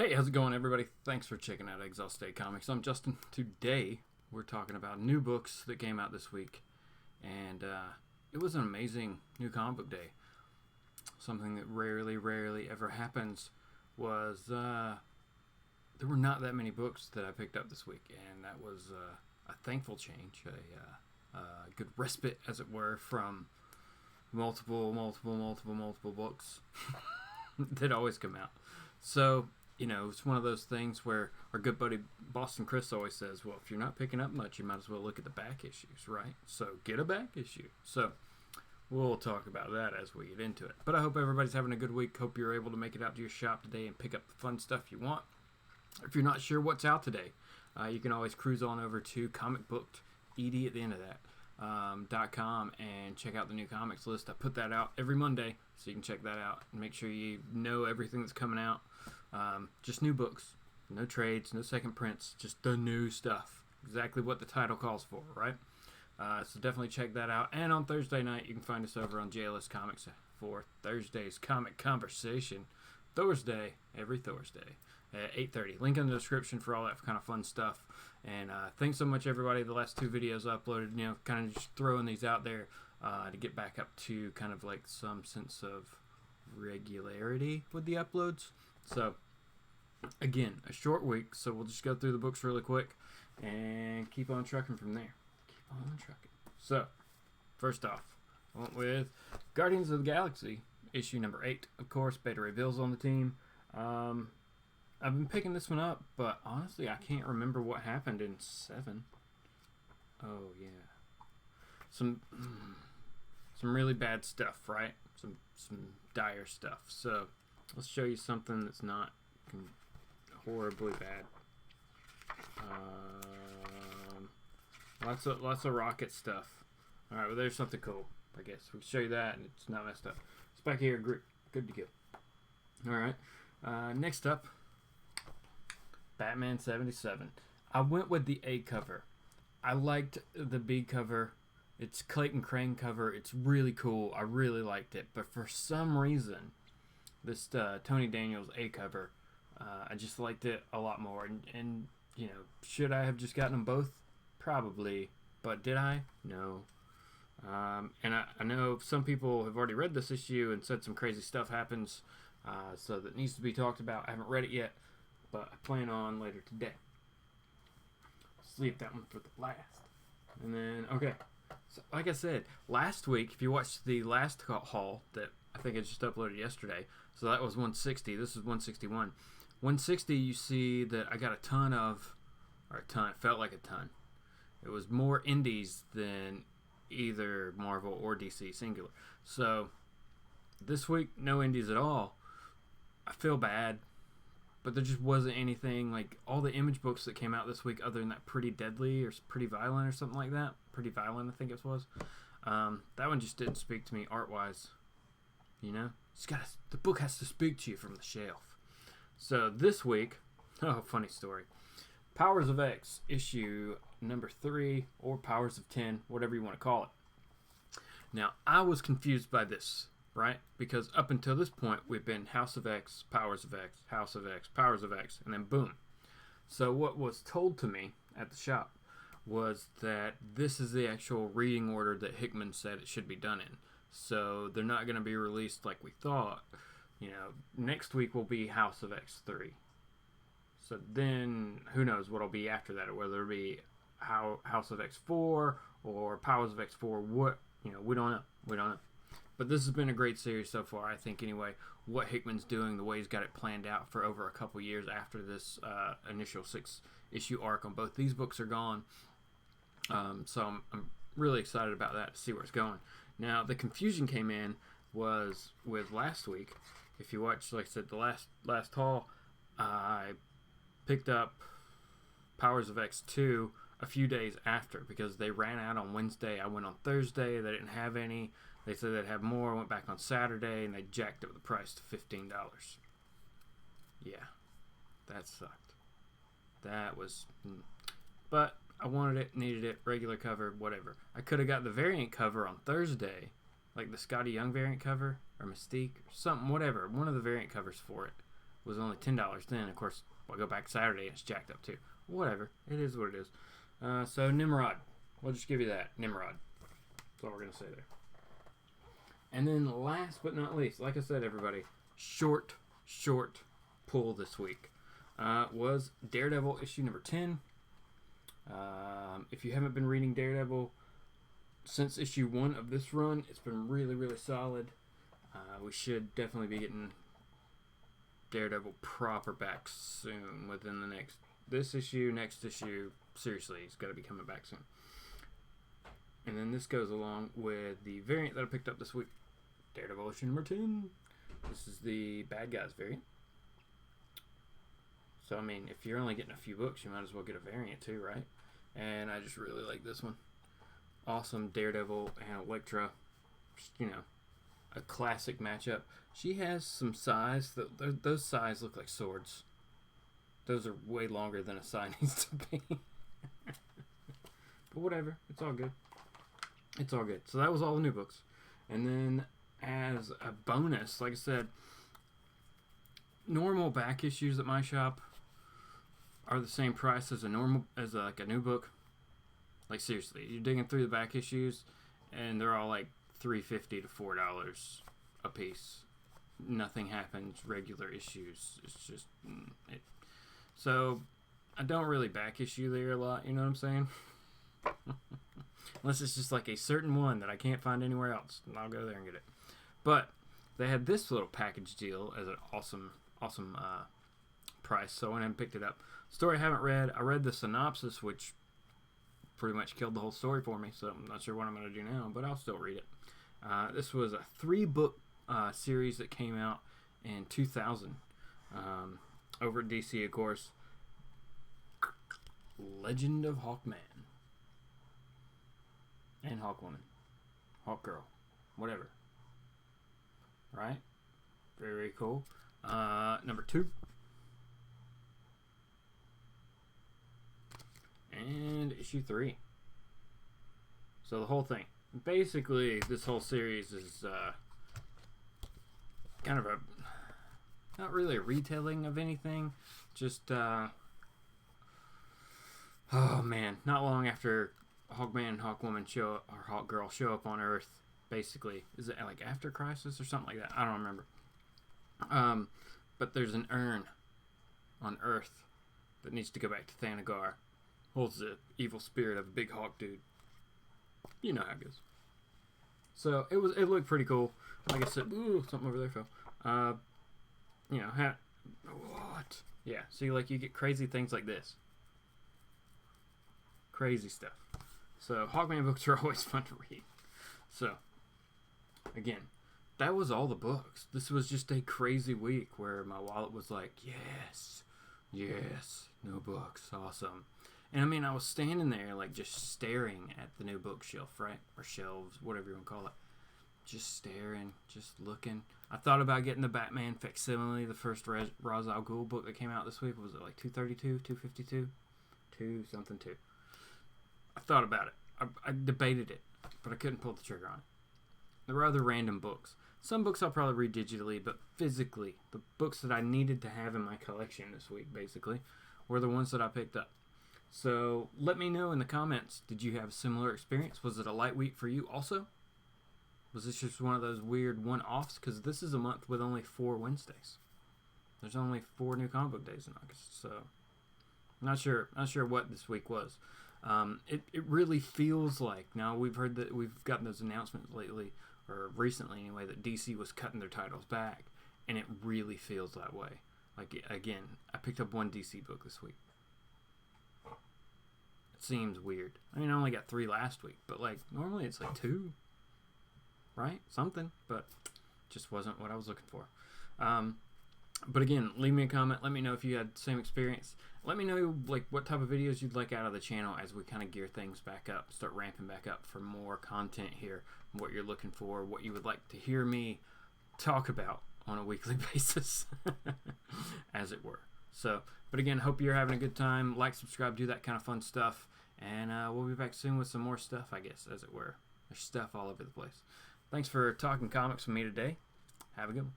Hey, how's it going, everybody? Thanks for checking out Exile Comics. I'm Justin. Today, we're talking about new books that came out this week, and it was an amazing new comic book day. Something that rarely ever happens was there were not that many books that I picked up this week, and that was a thankful change, a good respite, as it were, from multiple books that always come out. So, it's one of those things where our good buddy Boston Chris always says, well, if you're not picking up much, you might as well look at the back issues, right? So get a back issue. So we'll talk about that as we get into it. But I hope everybody's having a good week. Hope you're able to make it out to your shop today and pick up the fun stuff you want. If you're not sure what's out today, you can always cruise on over to comicbooked, at the end of that, .com, and check out the new comics list. I put that out every Monday, so you can check that out and make sure you know everything that's coming out. Just new books, no trades, no second prints, just the new stuff. Exactly what the title calls for, right? So definitely check that out. And on Thursday night, you can find us over on JLS Comics for Thursday's ComiConversation. Every Thursday at 8:30. Link in the description for all that kind of fun stuff. And thanks so much, everybody. The last two videos I uploaded, kind of just throwing these out there to get back up to kind of like some sense of regularity with the uploads. So, again, a short week, so we'll just go through the books really quick and keep on trucking from there. Keep on trucking. So, first off, I went with Guardians of the Galaxy, issue number 8. Of course, Beta Ray Bill's on the team. I've been picking this one up, but honestly, I can't remember what happened in 7. Oh, yeah. Some really bad stuff, right? Some dire stuff. So, let's show you something that's not horribly bad. Lots of rocket stuff. All right, well, there's something cool. I guess we can show you that, and it's not messed up. It's back here, good to go. All right. Next up, Batman 77. I went with the A cover. I liked the B cover. It's Clayton Crane cover. It's really cool. I really liked it, but for some reason, this Tony Daniels A cover, I just liked it a lot more. And should I have just gotten them both? Probably. But did I? No. And I know some people have already read this issue and said some crazy stuff happens, so that needs to be talked about. I haven't read it yet, but I plan on later today. Let's leave that one for the last. And then, okay. So, like I said, last week, if you watched the last haul that I think I just uploaded yesterday, so that was 160. This is 161. 160, you see that I got a ton, it felt like a ton. It was more indies than either Marvel or DC singular. So, this week, no indies at all. I feel bad, but there just wasn't anything, like all the Image books that came out this week, other than that Pretty Deadly or Pretty Violent or something like that. Pretty Violent, I think it was. That one just didn't speak to me art-wise. The book has to speak to you from the shelf. So this week, funny story. Powers of X, issue number 3, or Powers of 10, whatever you want to call it. Now, I was confused by this, right? Because up until this point, we've been House of X, Powers of X, House of X, Powers of X, and then boom. So what was told to me at the shop was that this is the actual reading order that Hickman said it should be done in. So they're not going to be released like we thought. Next week will be House of X 3. So then, who knows what'll be after that, or whether it'll be House of X 4 or Powers of X 4. We don't know. But this has been a great series so far, I think, anyway. What Hickman's doing, the way he's got it planned out for over a couple years after this initial 6-issue arc on both these books are gone. So I'm really excited about that, to see where it's going. Now, the confusion came in was with last week. If you watch, like I said, the last haul, I picked up Powers of X 2 a few days after because they ran out on Wednesday. I went on Thursday. They didn't have any. They said they'd have more. I went back on Saturday, and they jacked up the price to $15. Yeah, that sucked. That was... But I wanted it, needed it, regular cover, whatever. I could have got the variant cover on Thursday, like the Scotty Young variant cover, or Mystique, or something, whatever. One of the variant covers for it. was only $10 then. Of course, I go back Saturday and it's jacked up too. Whatever. It is what it is. So Nimrod. We'll just give you that. Nimrod. That's all we're going to say there. And then last but not least, like I said, everybody, short pull this week was Daredevil issue number 10. If you haven't been reading Daredevil since issue 1 of this run, it's been really solid. We should definitely be getting Daredevil proper back soon within this issue, next issue. Seriously, he's got to be coming back soon. And then this goes along with the variant that I picked up this week. Daredevil issue number 10. This is the bad guys variant. So, I mean, if you're only getting a few books, you might as well get a variant too, right? And I just really like this one. Awesome Daredevil and Elektra. Just, you know, a classic matchup. She has some size. Those size look like swords. Those are way longer than a sai needs to be. But whatever. It's all good. It's all good. So that was all the new books. And then as a bonus, like I said, normal back issues at my shop are the same price as a new book. Like seriously, you're digging through the back issues and they're all like $3.50 to $4 a piece. Nothing happens. Regular issues. It's just it. So I don't really back issue there a lot. You know what I'm saying? Unless it's just like a certain one that I can't find anywhere else, and I'll go there and get it. But they had this little package deal as an awesome price, so I went ahead and picked it up. Story I haven't read. I read the synopsis, which pretty much killed the whole story for me, so I'm not sure what I'm going to do now, but I'll still read it. This was a 3-book series that came out in 2000 over at DC, of course. Legend of Hawkman. And Hawkwoman. Hawkgirl. Whatever. Right? Very cool. Number 2. And issue 3. So the whole thing. Basically, this whole series is kind of not really a retelling of anything. Just, oh man, not long after Hawkman and Hawkwoman or Hawkgirl show up on Earth, basically. Is it like after Crisis or something like that? I don't remember. But there's an urn on Earth that needs to go back to Thanagar. Holds the evil spirit of a big hawk dude. You know how it goes. So it looked pretty cool. Like I said, ooh, something over there fell. You know, what? Yeah. See, like you get crazy things like this. Crazy stuff. So Hawkman books are always fun to read. So again, that was all the books. This was just a crazy week where my wallet was like, yes, new books, awesome. And I mean, I was standing there like just staring at the new bookshelf, right? Or shelves, whatever you want to call it. Just staring, just looking. I thought about getting the Batman facsimile, the first Ra's al Ghul book that came out this week. Was it like 232, 252? 2 I thought about it. I debated it, but I couldn't pull the trigger on it. There were other random books. Some books I'll probably read digitally, but physically, the books that I needed to have in my collection this week, basically, were the ones that I picked up. So let me know in the comments, did you have a similar experience? Was it a light week for you also? Was this just one of those weird one-offs? Because this is a month with only 4 Wednesdays. There's only 4 new comic book days in August, so I'm not sure what this week was. It really feels like, now we've gotten those announcements lately, or recently anyway, that DC was cutting their titles back, and it really feels that way. Like, again, I picked up 1 DC book this week. It seems weird. I mean, I only got 3 last week, but like, normally it's like 2, right? Something, but just wasn't what I was looking for. But again, leave me a comment. Let me know if you had the same experience. Let me know like what type of videos you'd like out of the channel as we kind of gear things back up, start ramping back up for more content here, what you're looking for, what you would like to hear me talk about on a weekly basis, as it were. So, but again, hope you're having a good time. Like, subscribe, do that kind of fun stuff. And we'll be back soon with some more stuff, I guess, as it were. There's stuff all over the place. Thanks for talking comics with me today. Have a good one.